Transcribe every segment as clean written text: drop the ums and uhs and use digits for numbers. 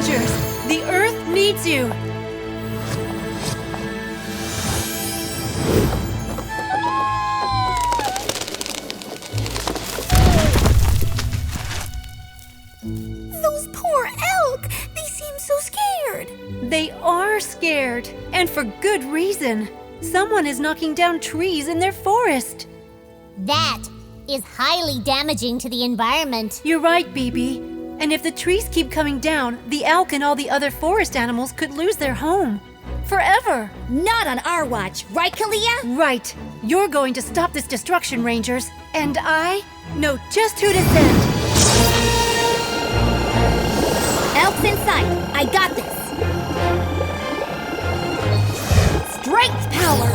Rangers, the Earth needs you! Those poor elk! They seem so scared! They are scared, and for good reason. Someone is knocking down trees in their forest. That is highly damaging to the environment. You're right, BB. And if the trees keep coming down, the elk and all the other forest animals could lose their home. Forever. Not on our watch, right, Kalia? Right. You're going to stop this destruction, Rangers. And I know just who to send. Elk's in sight. I got this. Strength power.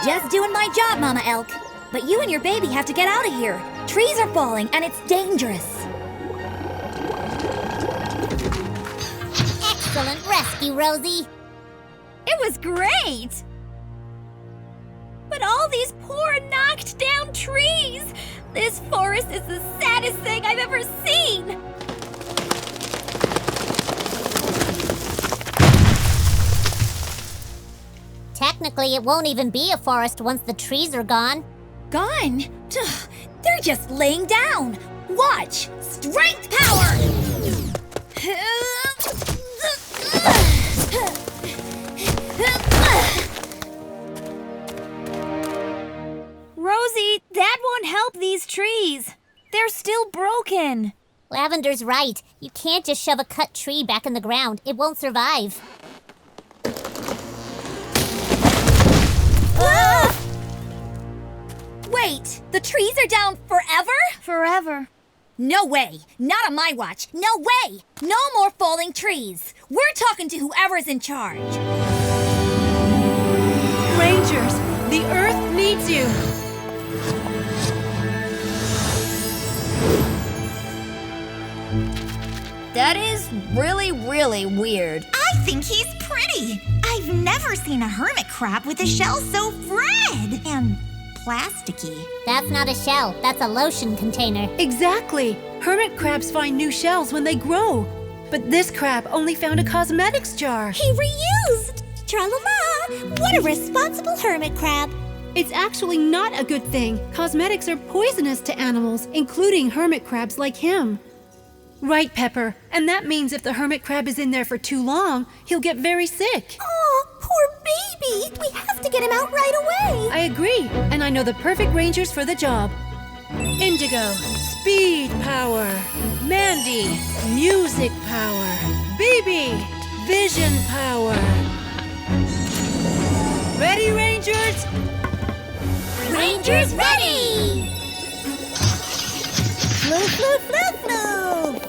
Just doing my job, Mama Elk. But you and your baby have to get out of here. Trees are falling and it's dangerous. Excellent rescue, Rosie. It was great! But all these poor knocked down trees! This forest is the saddest thing I've ever seen! Technically, it won't even be a forest once the trees are gone. Gone? They're just laying down! Watch! Strength power! Rosie, that won't help these trees. They're still broken. Lavender's right. You can't just shove a cut tree back in the ground. It won't survive. Wait, the trees are down forever? Forever. No way. Not on my watch. No way. No more falling trees. We're talking to whoever's in charge. Rangers, the Earth needs you. That is really, really weird. I think he's pretty. I've never seen a hermit crab with a shell so red and plasticky. That's not a shell. That's a lotion container. Exactly. Hermit crabs find new shells when they grow. But this crab only found a cosmetics jar. He reused! Tra-la-la! What a responsible hermit crab! It's actually not a good thing. Cosmetics are poisonous to animals, including hermit crabs like him. Right, Pepper. And that means if the hermit crab is in there for too long, he'll get very sick. Oh, poor baby! We have to get him out right away! I agree, and I know the perfect rangers for the job. Indigo, speed power. Mandy, music power. BB, vision power. Ready, Rangers? Rangers ready! Floof, floof, floof, floof!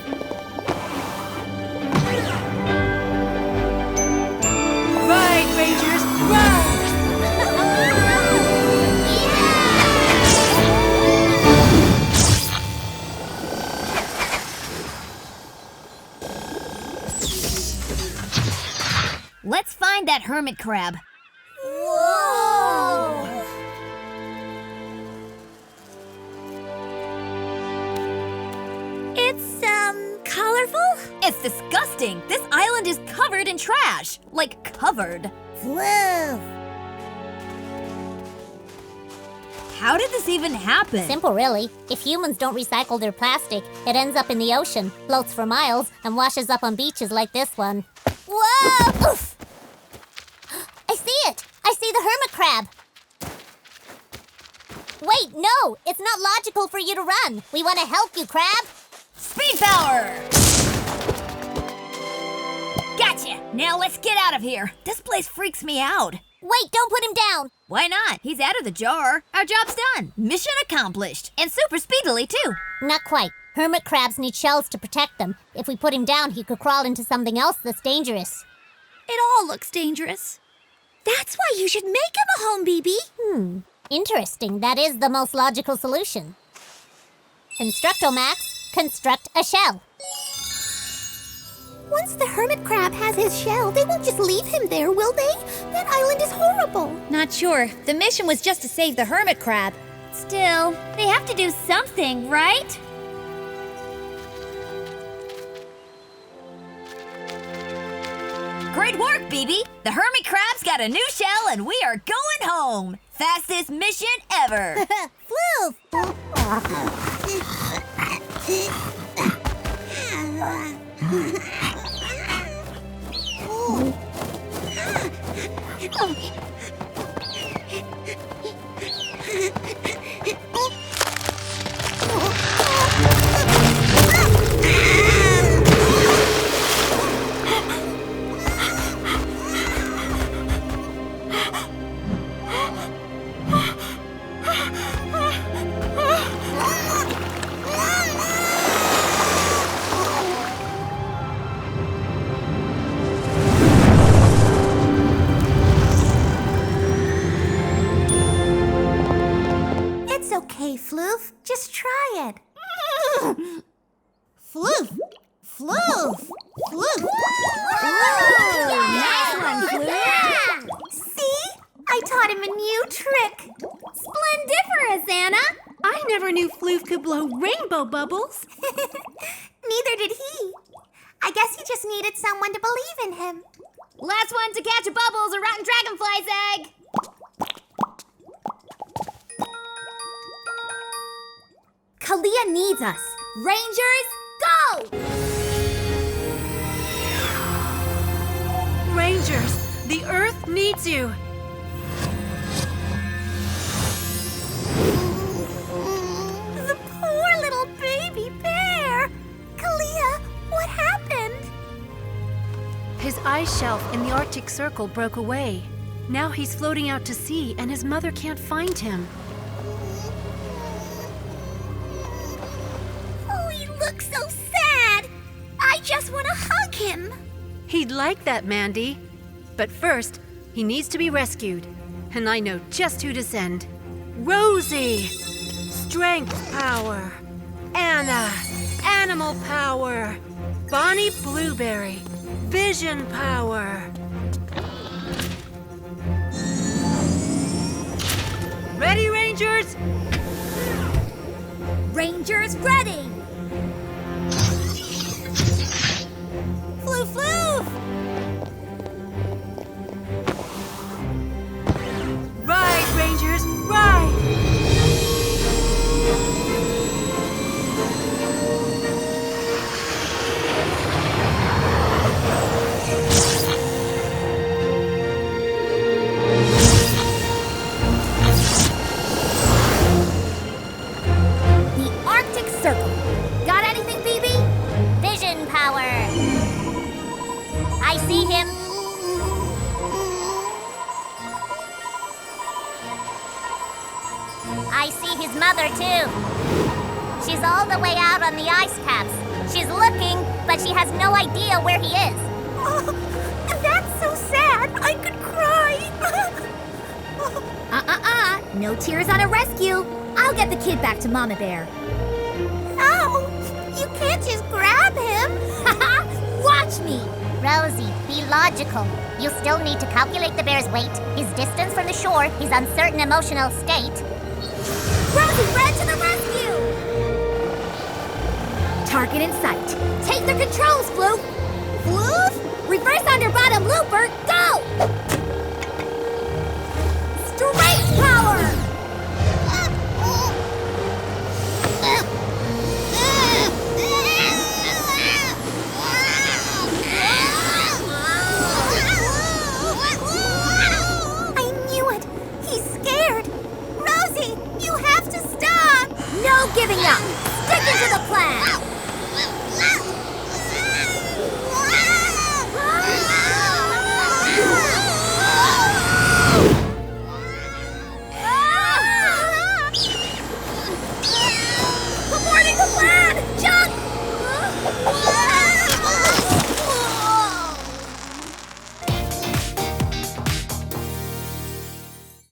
Ride, Rangers, ride! Let's find that hermit crab. Whoa! It's, colorful? It's disgusting. This island is covered in trash. Like, covered. Floof! How did this even happen? Simple, really. If humans don't recycle their plastic, it ends up in the ocean, floats for miles, and washes up on beaches like this one. Whoa! Oof! I see it! I see the hermit crab! Wait, no! It's not logical for you to run. We want to help you, crab. Speed power! Gotcha! Now let's get out of here. This place freaks me out. Wait, don't put him down. Why not? He's out of the jar. Our job's done. Mission accomplished. And super speedily, too. Not quite. Hermit crabs need shells to protect them. If we put him down, he could crawl into something else that's dangerous. It all looks dangerous. That's why you should make him a home, BB. Interesting. That is the most logical solution. Constructomax, construct a shell. Once the hermit crab has his shell, they won't just leave him there, will they? That island is horrible. Not not sure. The mission was just to save the hermit crab. Still, they have to do something, right? Great work, BB! The hermit crab's got a new shell and we are going home! Fastest mission ever! Floof! It's okay, Floof. Just try it. Floof! Floof! Floof! Nice one, Floof! See? I taught him a new trick. Splendiferous, Anna! I never knew Floof could blow rainbow bubbles. Neither did he. I guess he just needed someone to believe in him. Last one to catch a bubble's a rotten dragonfly's egg! Kalia needs us. Rangers, go! Rangers, the Earth needs you. The poor little baby bear. Kalia, what happened? His ice shelf in the Arctic Circle broke away. Now he's floating out to sea and his mother can't find him. Oh, he looks so sad. I just want to hug him. He'd like that, Mandy. But first, he needs to be rescued. And I know just who to send. Rosie! Strength power. Anna! Animal power. Bonnie Blueberry. Vision power. Ready, Rangers? Rangers ready! Floof, floof! Ride, Rangers, ride! The Arctic Circle. Got anything, BB? Vision power. I see him. I see his mother, too. She's all the way out on the ice caps. She's looking, but she has no idea where he is. Oh, that's so sad. I could cry. No tears on a rescue. I'll get the kid back to Mama Bear. No, you can't just grab him. Watch me! Rosie, be logical. You still need to calculate the bear's weight, his distance from the shore, his uncertain emotional state. Rosie, ran to the rescue! Target in sight. Take the controls, Floof! Floof? Reverse under bottom looper, go!